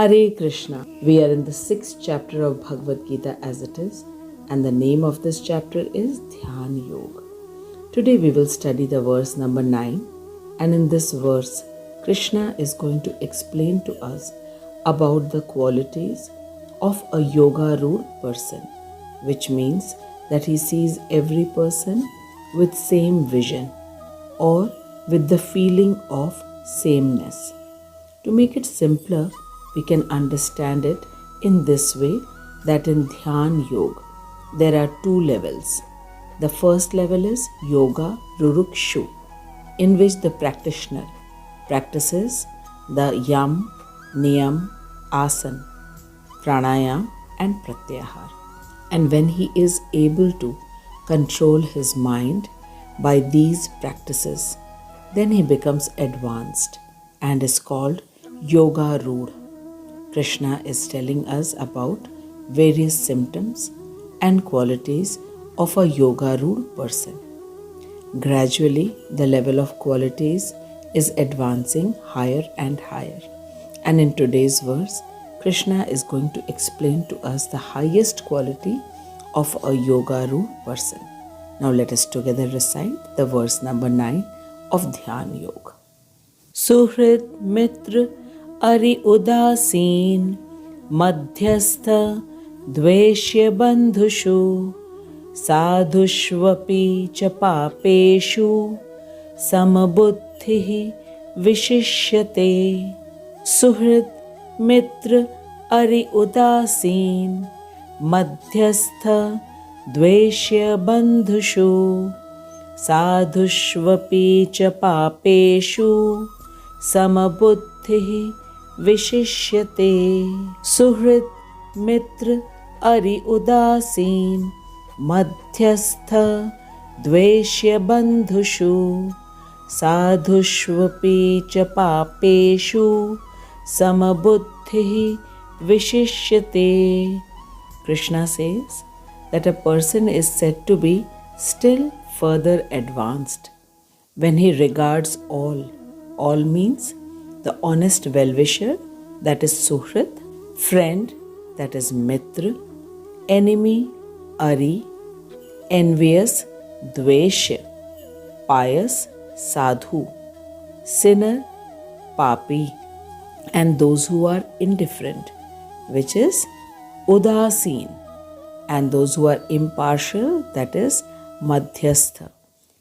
Hare Krishna. We are in the 6th chapter of Bhagwat Gita as it is, and the name of this chapter is Dhyan Yoga. Today we will study the verse number 9, and in this verse, Krishna is going to explain to us about the qualities of a yoga-ruled person, which means that he sees every person with same vision or with the feeling of sameness. To make it simpler, we can understand it in this way that in Dhyan Yoga, there are two levels. The first level is Yoga Rurukshu, in which the practitioner practices the Yam, Niyam, Asan, Pranayam and Pratyahar. And when he is able to control his mind by these practices, then he becomes advanced and is called Yoga Rud. Krishna is telling us about various symptoms and qualities of a yoga ruled person. Gradually, the level of qualities is advancing higher and higher. And in today's verse, Krishna is going to explain to us the highest quality of a yoga ruled person. Now let us together recite the verse number 9 of Dhyan Yoga. Suhrit Mitra Ari Udasin Madhyastha Dveshya Bandhushu Sadhushvapi Chapapeshu Samabuddhi Vishishyate. Suhrit Mitra Ari Udasin Madhyastha Dveshya Bandhushu Sadhushvapi Chapapeshu Samabuddhi Vishishyate. Suhrit Mitra Ari Udasin Madhyastha Dveshya Bandhushu Sadhushvapi Chapapeshu Samabuddhi Vishishyate. Krishna says that a person is said to be still further advanced when he regards all. All means the honest well-wisher, that is Suhrit, friend, that is Mitra, enemy, Ari, envious, Dveshya, pious, Sadhu, sinner, Papi, and those who are indifferent, which is Udasin, and those who are impartial, that is Madhyastha.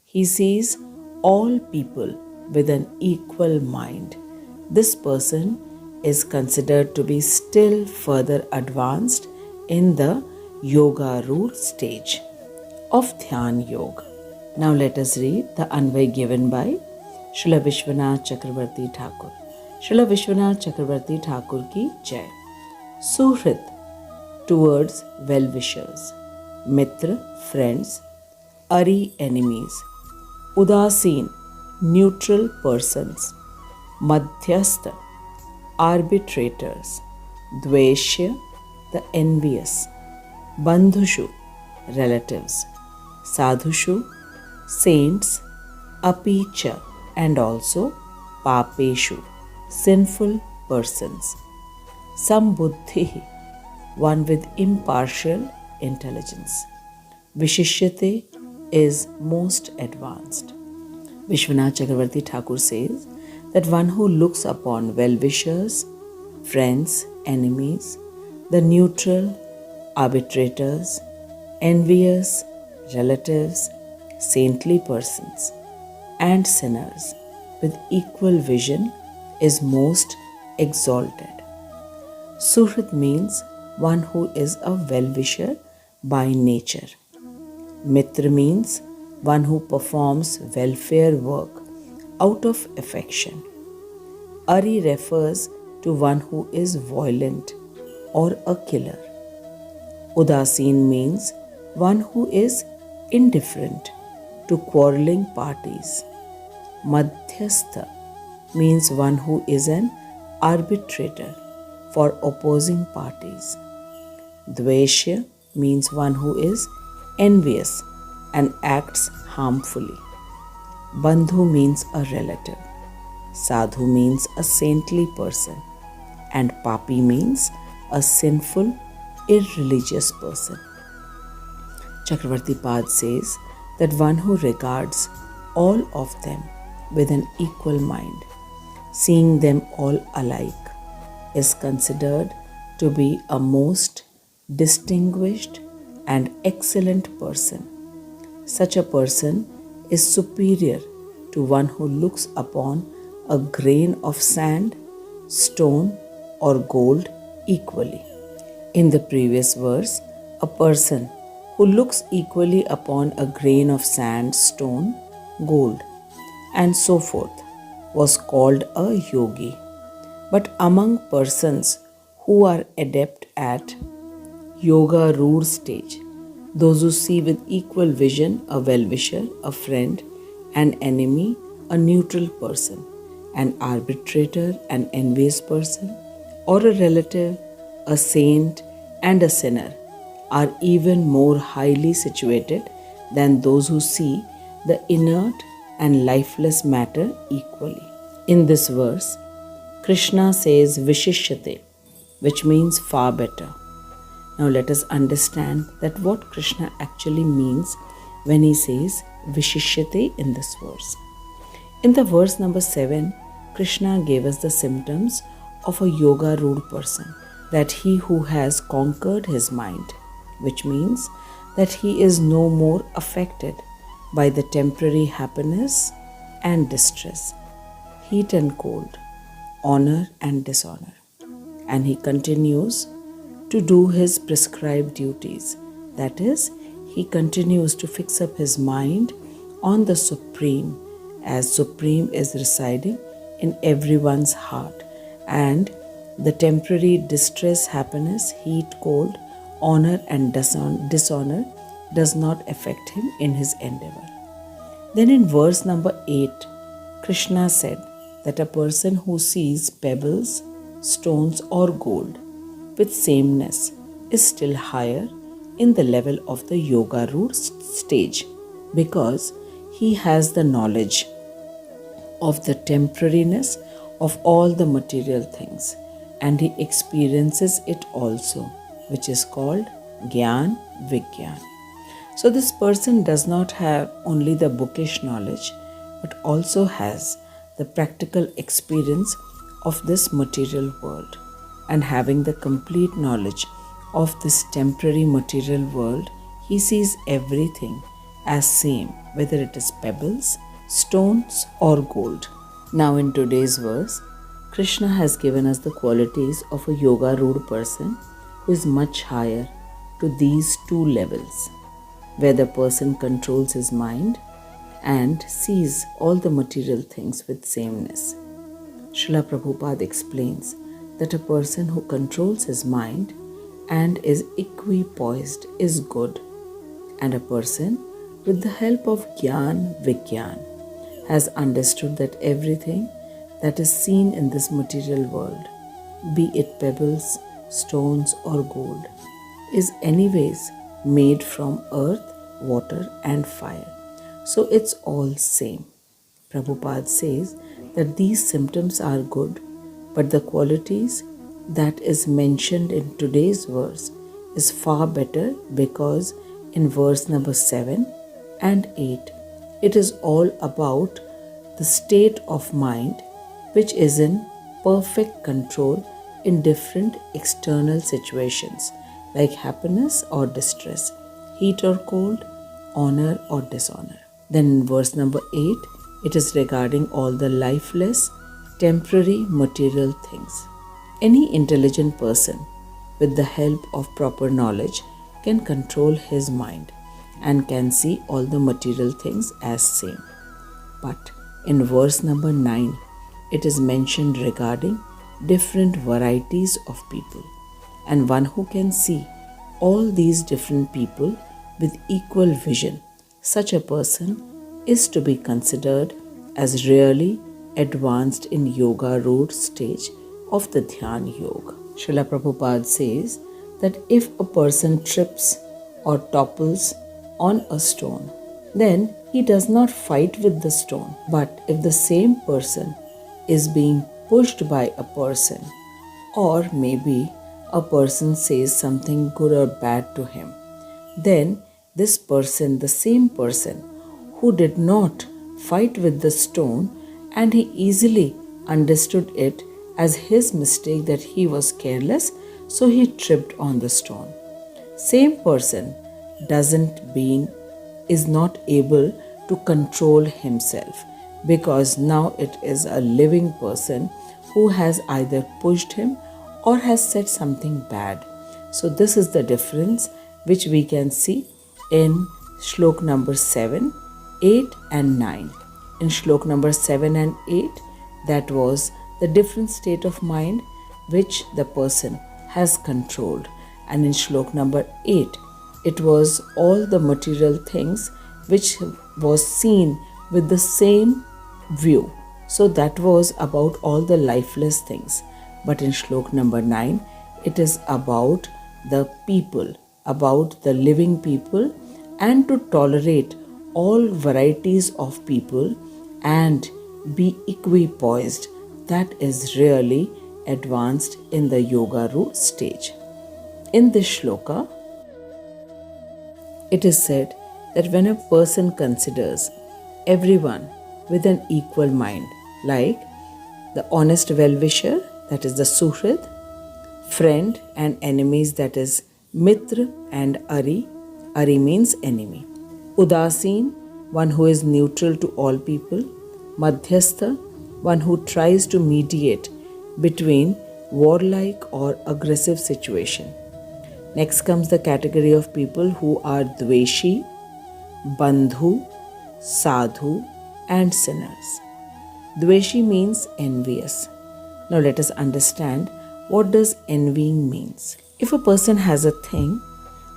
He sees all people with an equal mind. This person is considered to be still further advanced in the yoga ruled stage of Dhyan Yoga. Now let us read the Anvay given by Srila Vishwanath Chakravarti Thakur. Srila Vishwanath Chakravarti Thakur ki Jai. Suhrit, towards well-wishers. Mitra, friends. Ari, enemies. Udasin, neutral persons. Madhyastha, arbitrators. Dveshya, the envious. Bandhushu, relatives. Sadhushu, saints. Apicha, and also Papeshu, sinful persons. Sambuddhi, one with impartial intelligence. Vishishyate is most advanced. Vishwanath Chakravarti Thakur says that one who looks upon well-wishers, friends, enemies, the neutral, arbitrators, envious, relatives, saintly persons, and sinners with equal vision is most exalted. Suhrit means one who is a well-wisher by nature. Mitra means one who performs welfare work out of affection. Ari refers to one who is violent or a killer. Udasin means one who is indifferent to quarreling parties. Madhyastha means one who is an arbitrator for opposing parties. Dveshya means one who is envious and acts harmfully. Bandhu means a relative. Sadhu means a saintly person. and papi means a sinful, irreligious person. Chakravarti Pad says that one who regards all of them with an equal mind, seeing them all alike, is considered to be a most distinguished and excellent person. Such a person is superior to one who looks upon a grain of sand, stone, or gold equally. In the previous verse, a person who looks equally upon a grain of sand, stone, gold, and so forth was called a yogi. But among persons who are adept at yoga rude stage, those who see with equal vision a well-wisher, a friend, an enemy, a neutral person, an arbitrator, an envious person, or a relative, a saint, and a sinner, are even more highly situated than those who see the inert and lifeless matter equally. In this verse, Krishna says Vishishyate, which means far better. Now let us understand that what Krishna actually means when he says Vishishyate in this verse. In the verse number 7, Krishna gave us the symptoms of a yoga ruled person, that he who has conquered his mind, which means that he is no more affected by the temporary happiness and distress, heat and cold, honor and dishonor, and he continues to do his prescribed duties. That is, he continues to fix up his mind on the Supreme, as Supreme is residing in everyone's heart, and the temporary distress, happiness, heat, cold, honor and dishonor does not affect him in his endeavor. Then in verse number 8, Krishna said that a person who sees pebbles, stones or gold with sameness is still higher in the level of the yoga root stage, because he has the knowledge of the temporariness of all the material things, and he experiences it also, which is called Gyan Vigyan. So this person does not have only the bookish knowledge, but also has the practical experience of this material world. And having the complete knowledge of this temporary material world, he sees everything as same, whether it is pebbles, stones or gold. Now in today's verse, Krishna has given us the qualities of a yoga ruled person who is much higher to these two levels, where the person controls his mind and sees all the material things with sameness. Srila Prabhupada explains that a person who controls his mind and is equipoised is good, and a person with the help of Gyan Vigyan has understood that everything that is seen in this material world, be it pebbles, stones or gold, is anyways made from earth, water and fire. So it's all same. Prabhupada says that these symptoms are good, but the qualities that is mentioned in today's verse is far better, because in verse number 7 and 8, it is all about the state of mind which is in perfect control in different external situations like happiness or distress, heat or cold, honor or dishonor. Then in verse number 8, it is regarding all the lifeless, temporary material things. Any intelligent person with the help of proper knowledge can control his mind and can see all the material things as same. But in verse number 9, it is mentioned regarding different varieties of people, and one who can see all these different people with equal vision, such a person is to be considered as really advanced in yoga root stage of the Dhyan Yoga. Srila Prabhupada says that if a person trips or topples on a stone, then he does not fight with the stone. But if the same person is being pushed by a person Or maybe a person says something good or bad to him. Then this person, the same person who did not fight with the stone, and he easily understood it as his mistake that he was careless, so he tripped on the stone. Same person is not able to control himself, because now it is a living person who has either pushed him or has said something bad. So this is the difference which we can see in shlok number 7, 8 and 9. In shlok number 7 and 8, that was the different state of mind which the person has controlled. And in shlok number 8, it was all the material things which was seen with the same view. So that was about all the lifeless things. But in shlok number 9, it is about the people, about the living people, and to tolerate all varieties of people and be equipoised. That is really advanced in the Yogaru stage. In this shloka, it is said that when a person considers everyone with an equal mind, like the honest well-wisher, that is the suhrid, friend and enemies, that is mitra and ari. Ari means enemy. Udasin, one who is neutral to all people. Madhyastha, one who tries to mediate between warlike or aggressive situation. Next comes the category of people who are dveshi, bandhu, sadhu and sinners. Dveshi means envious. Now let us understand what does envying means. If a person has a thing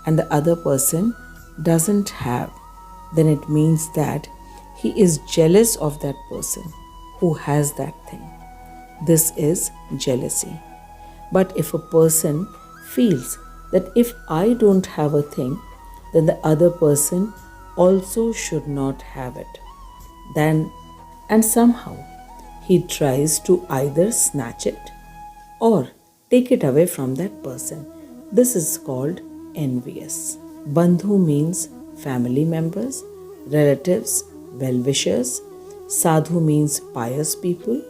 and the other person doesn't have, then it means that he is jealous of that person who has that thing. This is jealousy. But if a person feels that if I don't have a thing, then the other person also should not have it, and somehow he tries to either snatch it or take it away from that person, this is called envious. Bandhu means family members, relatives, well-wishers. Sadhu means pious people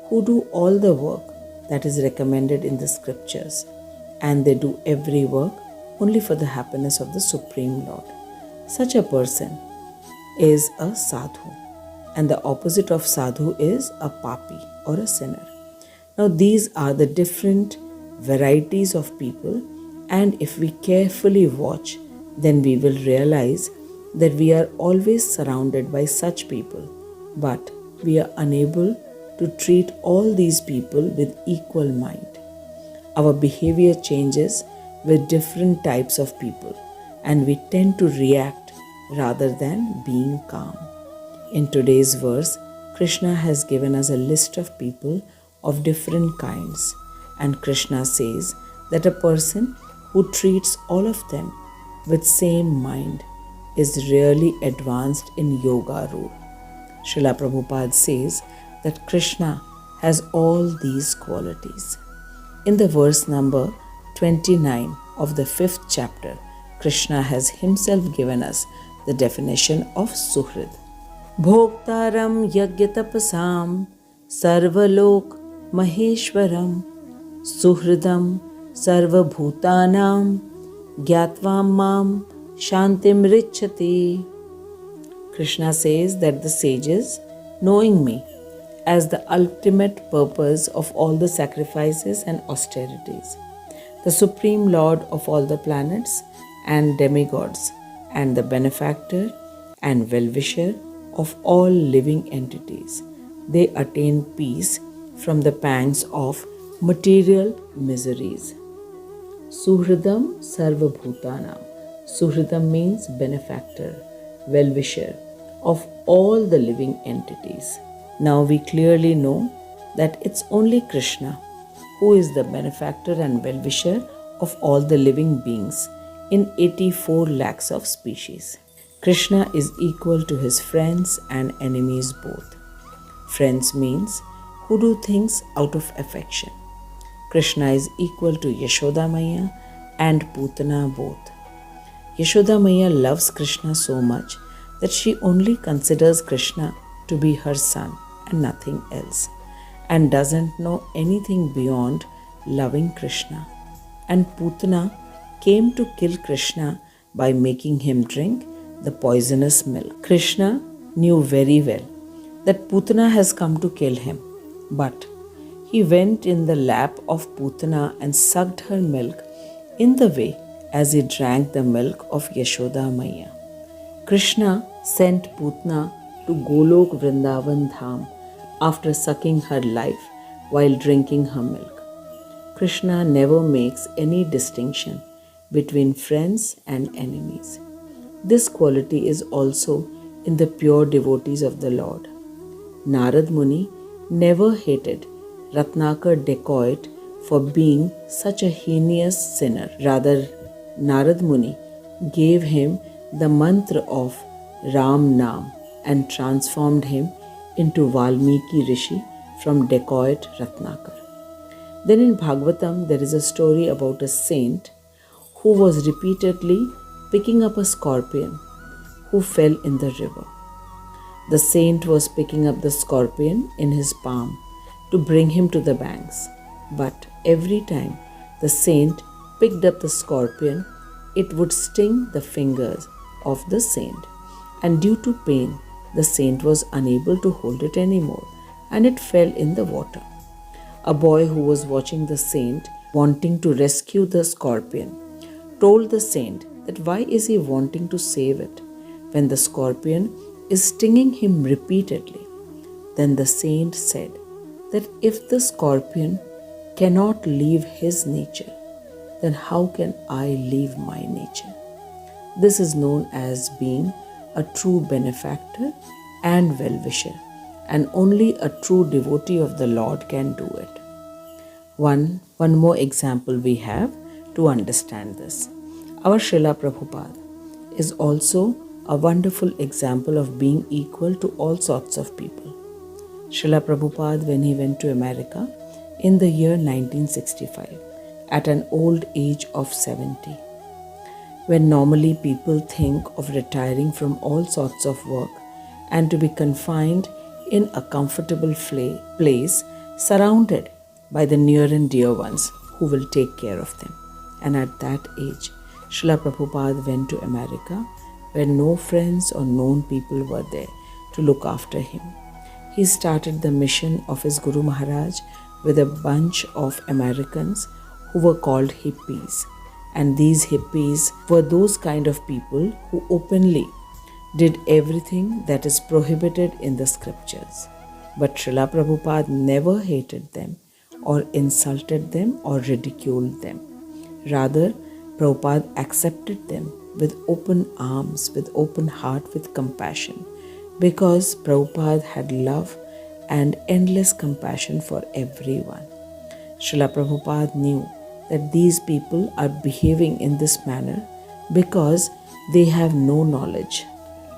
who do all the work that is recommended in the scriptures, and they do every work only for the happiness of the Supreme Lord. Such a person is a sadhu, and the opposite of sadhu is a papi or a sinner. Now these are the different varieties of people, and if we carefully watch, then we will realize that we are always surrounded by such people, but we are unable to treat all these people with equal mind. Our behavior changes with different types of people, and we tend to react rather than being calm. In today's verse, Krishna has given us a list of people of different kinds, and Krishna says that a person who treats all of them with same mind is really advanced in yoga rule. Srila Prabhupada says that Krishna has all these qualities. In the verse number 29 of the 5th chapter, Krishna has himself given us the definition of Suhrid. Bhoktaram yagyatapasam sarvalok maheshwaram suhridam sarvabhutanam gyatvam mam shantim richati. Krishna says that the sages, knowing me as the ultimate purpose of all the sacrifices and austerities, the Supreme Lord of all the planets and demigods, and the benefactor and well-wisher of all living entities, they attain peace from the pangs of material miseries. Suhridam sarvabhutanam. Suhridam means benefactor, well-wisher of all the living entities. Now we clearly know that it's only Krishna who is the benefactor and well-wisher of all the living beings in 84 lakhs of species. Krishna is equal to his friends and enemies both. Friends means who do things out of affection. Krishna is equal to Yashoda Maya and Putana both. Yashoda Maya loves Krishna so much that she only considers Krishna to be her son and nothing else, and doesn't know anything beyond loving Krishna. And Putana came to kill Krishna by making him drink the poisonous milk. Krishna knew very well that Putana has come to kill him, but he went in the lap of Putana and sucked her milk in the way as he drank the milk of Yashoda Maya. Krishna sent Putana to Golok Vrindavan Dham after sucking her life while drinking her milk. Krishna never makes any distinction between friends and enemies. This quality is also in the pure devotees of the Lord. Narad Muni never hated Ratnakar dacoit for being such a heinous sinner. Rather, Narad Muni gave him the mantra of Ram Nam and transformed him into Valmiki Rishi from dacoit Ratnakar. Then in Bhagwatam, there is a story about a saint who was repeatedly picking up a scorpion who fell in the river. The saint was picking up the scorpion in his palm to bring him to the banks, but every time the saint picked up the scorpion, it would sting the fingers of the saint, and due to pain, the saint was unable to hold it anymore, and it fell in the water. A boy who was watching the saint, wanting to rescue the scorpion, told the saint that why is he wanting to save it when the scorpion is stinging him repeatedly. Then the saint said that if the scorpion cannot leave his nature, then how can I leave my nature? This is known as being a true benefactor and well-wisher, and only a true devotee of the Lord can do it. One more example we have to understand this. Our Srila Prabhupada is also a wonderful example of being equal to all sorts of people. Srila Prabhupada, when he went to America in the year 1965, at an old age of 70, when normally people think of retiring from all sorts of work and to be confined in a comfortable place surrounded by the near and dear ones who will take care of them. And at that age, Srila Prabhupada went to America where no friends or known people were there to look after him. He started the mission of his Guru Maharaj with a bunch of Americans who were called hippies. And these hippies were those kind of people who openly did everything that is prohibited in the scriptures. But Srila Prabhupada never hated them or insulted them or ridiculed them. Rather, Prabhupada accepted them with open arms, with open heart, with compassion, because Prabhupada had love and endless compassion for everyone. Srila Prabhupada knew that these people are behaving in this manner because they have no knowledge.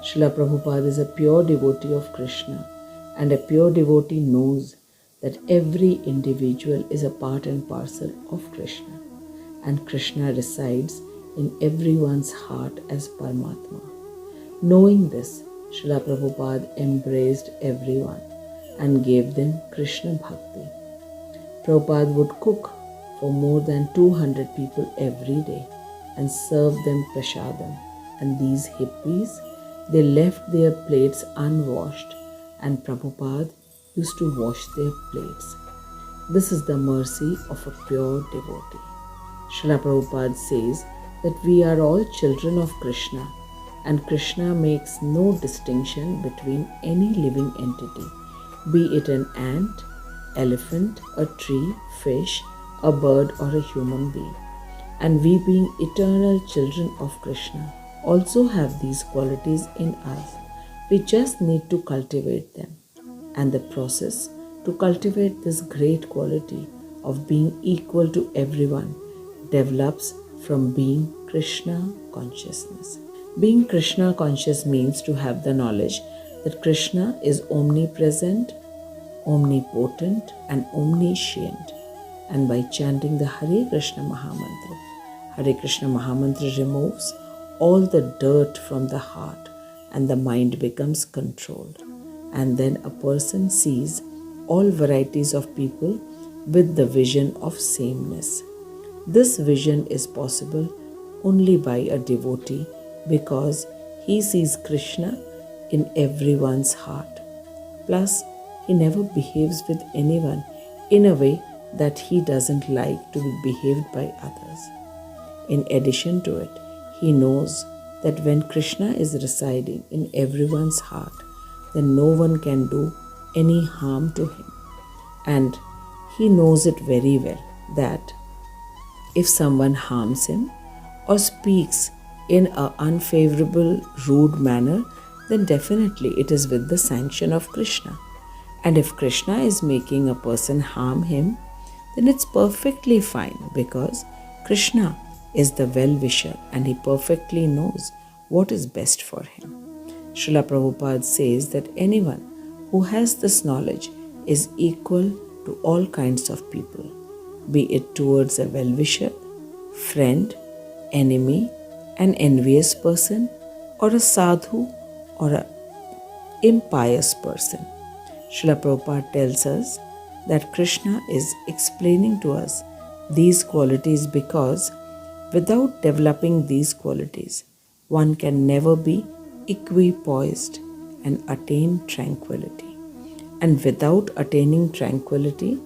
Srila Prabhupada is a pure devotee of Krishna, and a pure devotee knows that every individual is a part and parcel of Krishna, and Krishna resides in everyone's heart as Paramatma. Knowing this, Srila Prabhupada embraced everyone and gave them Krishna Bhakti. Prabhupada would cook for more than 200 people every day and serve them prasadam, and these hippies, they left their plates unwashed, and Prabhupada used to wash their plates. This is the mercy of a pure devotee. Srila Prabhupada says that we are all children of Krishna, and Krishna makes no distinction between any living entity, be it an ant, elephant, a tree, fish, a bird, or a human being. And we, being eternal children of Krishna, also have these qualities in us. We just need to cultivate them. And the process to cultivate this great quality of being equal to everyone develops from being Krishna consciousness. Being Krishna conscious means to have the knowledge that Krishna is omnipresent, omnipotent, and omniscient. and by chanting the Hare Krishna Mahamantra. Hare Krishna Mahamantra removes all the dirt from the heart and the mind becomes controlled. And then a person sees all varieties of people with the vision of sameness. This vision is possible only by a devotee because he sees Krishna in everyone's heart. Plus, he never behaves with anyone in a way that he doesn't like to be behaved by others. In addition to it, he knows that when Krishna is residing in everyone's heart, then no one can do any harm to him. And he knows it very well that if someone harms him or speaks in an unfavorable, rude manner, then definitely it is with the sanction of Krishna. And if Krishna is making a person harm him, then it's perfectly fine because Krishna is the well-wisher and he perfectly knows what is best for him. Srila Prabhupada says that anyone who has this knowledge is equal to all kinds of people, be it towards a well-wisher, friend, enemy, an envious person, or a sadhu or an impious person. Srila Prabhupada tells us that Krishna is explaining to us these qualities because without developing these qualities, one can never be equipoised and attain tranquility. And without attaining tranquility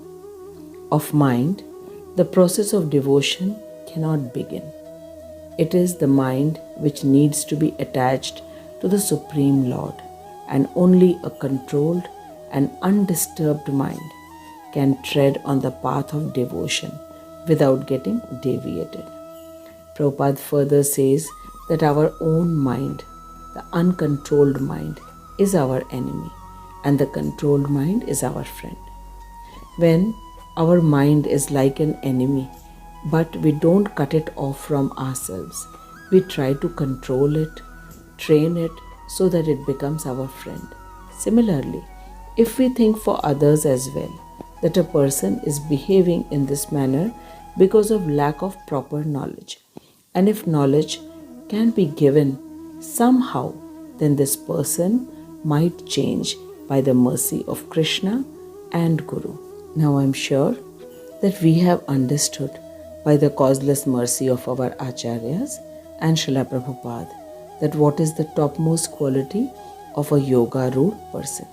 of mind, the process of devotion cannot begin. It is the mind which needs to be attached to the Supreme Lord, and only a controlled and undisturbed mind can tread on the path of devotion without getting deviated. Prabhupada further says that our own mind, the uncontrolled mind, is our enemy and the controlled mind is our friend. When our mind is like an enemy, but we don't cut it off from ourselves, we try to control it, train it so that it becomes our friend. Similarly, if we think for others as well that a person is behaving in this manner because of lack of proper knowledge, and if knowledge can be given somehow, then this person might change by the mercy of Krishna and Guru. Now I am sure that we have understood by the causeless mercy of our Acharyas and Srila Prabhupada that what is the topmost quality of a yoga-ruled person.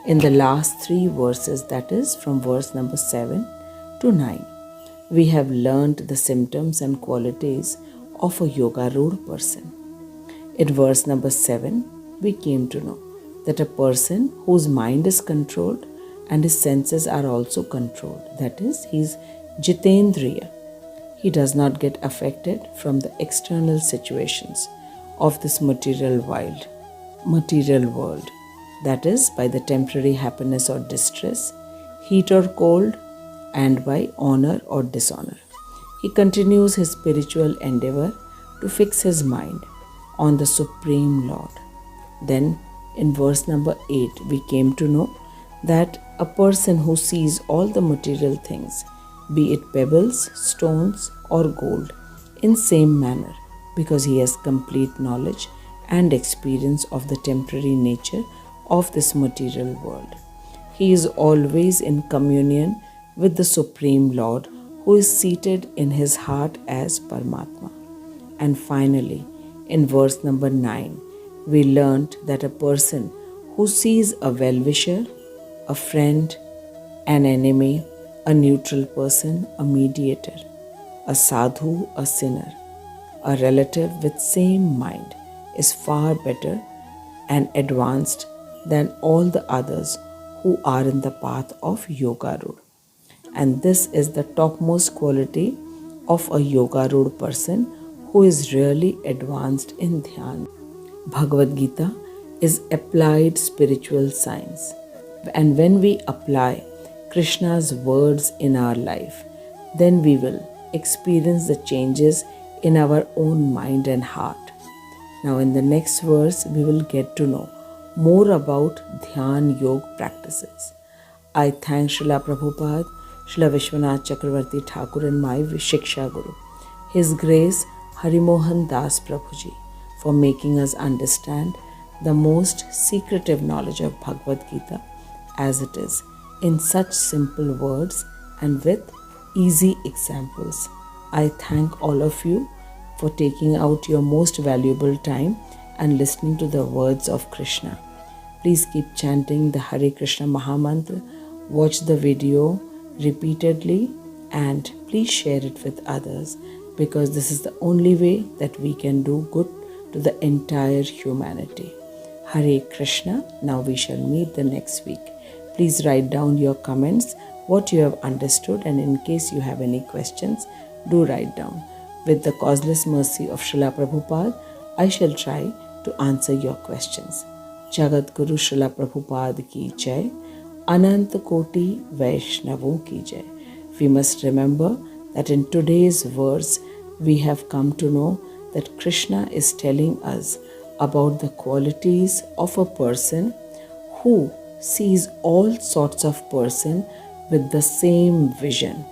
In the last 3 verses, that is from verse number 7 to 9, we have learned the symptoms and qualities of a yoga-ruled person. In verse number 7, we came to know that a person whose mind is controlled and his senses are also controlled, that is, he is Jitendriya. He does not get affected from the external situations of this material world, that is, by the temporary happiness or distress, heat or cold, and by honor or dishonor. He continues his spiritual endeavor to fix his mind on the Supreme Lord. Then, in verse number 8, we came to know that a person who sees all the material things, be it pebbles, stones, or gold, in same manner, because he has complete knowledge and experience of the temporary nature of this material world. He is always in communion with the Supreme Lord, who is seated in his heart as Paramatma. And finally, in verse number 9, we learnt that a person who sees a well-wisher, a friend, an enemy, a neutral person, a mediator, a sadhu, a sinner, a relative with same mind is far better and advanced than all the others who are in the path of Yoga-ruled. And this is the topmost quality of a Yoga-ruled person who is really advanced in Dhyan. Bhagwat Gita is applied spiritual science. And when we apply Krishna's words in our life, then we will experience the changes in our own mind and heart. Now in the next verse, we will get to know more about Dhyan Yoga practices. I thank Srila Prabhupada Srila Vishwanath Chakravarti Thakur and my Shiksha Guru, His Grace Harimohan Das Prabhuji, for making us understand the most secretive knowledge of Bhagwat Gita as it is, in such simple words and with easy examples. I thank all of you for taking out your most valuable time and listening to the words of Krishna. Please keep chanting the Hare Krishna Mahamantra, watch the video repeatedly, and please share it with others, because this is the only way that we can do good to the entire humanity. Hare Krishna. Now we shall meet the next week. Please write down your comments, what you have understood, and in case you have any questions, do write down. With the causeless mercy of Srila Prabhupada, I shall try to answer your questions. Jagat Guru Srila Prabhupada ki jai, Anant Koti Vaishnavo ki jai. We must remember that in today's verse, we have come to know that Krishna is telling us about the qualities of a person who sees all sorts of person with the same vision.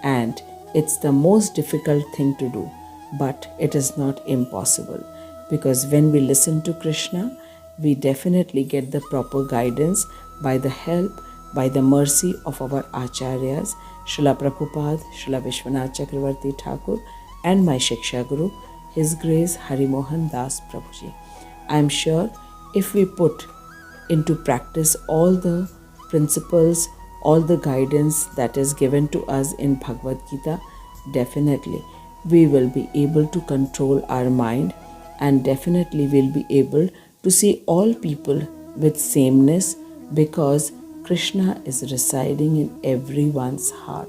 And it's the most difficult thing to do, but it is not impossible, because when we listen to Krishna, we definitely get the proper guidance by the help, by the mercy of our Acharyas, Srila Prabhupada, Srila Vishwanath Chakravarti Thakur, and my Shiksha Guru, His Grace Harimohan Das Prabhuji. I am sure if we put into practice all the principles, all the guidance that is given to us in Bhagavad Gita, definitely we will be able to control our mind, and definitely will be able to see all people with sameness, because Krishna is residing in everyone's heart.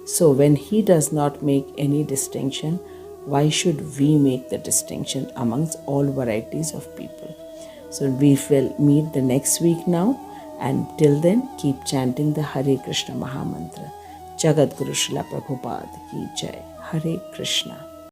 So when He does not make any distinction, why should we make the distinction amongst all varieties of people? So we will meet the next week now, and till then keep chanting the Hare Krishna Mahamantra. Jagat Guru Srila Prabhupada ki jai. Hare Krishna.